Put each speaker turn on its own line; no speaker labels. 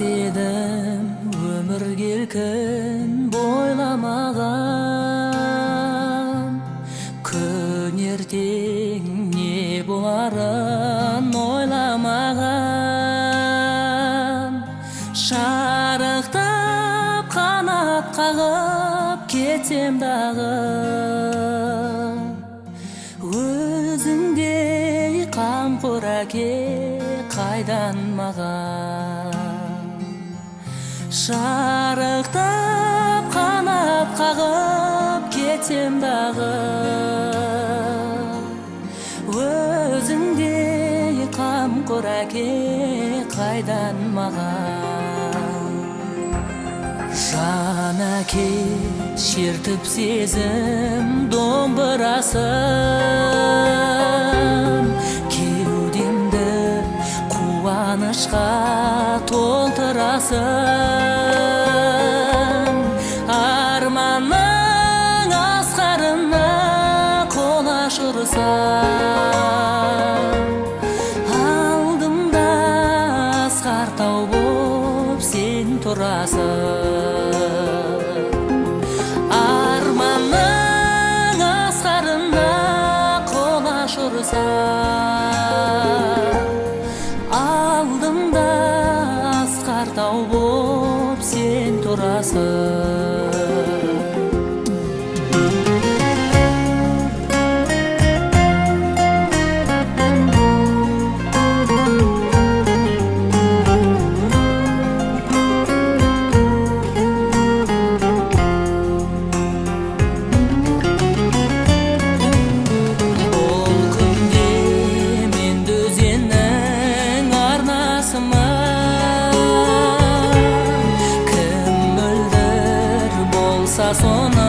едім өмір келкін бойламаған, күн ертең не боларын ойламаған. Шарықтап қанат қағып кетсем дағы, өзіңдей қамқор әке қайдан маған. Шарықтап қанат қағып кетсем дағы, өзіңдей қамқор әке қайдан маған. Жан әке шертіп сезім домбырасын, кеудемді қуанышқа толтырасың. Арманның асқарына қол ашырсам, алдымда асқар тау боп сен тұрасың. Арманның асқарына қол ашырсам, алдымда асқар тау боп сен тұрасың. Соны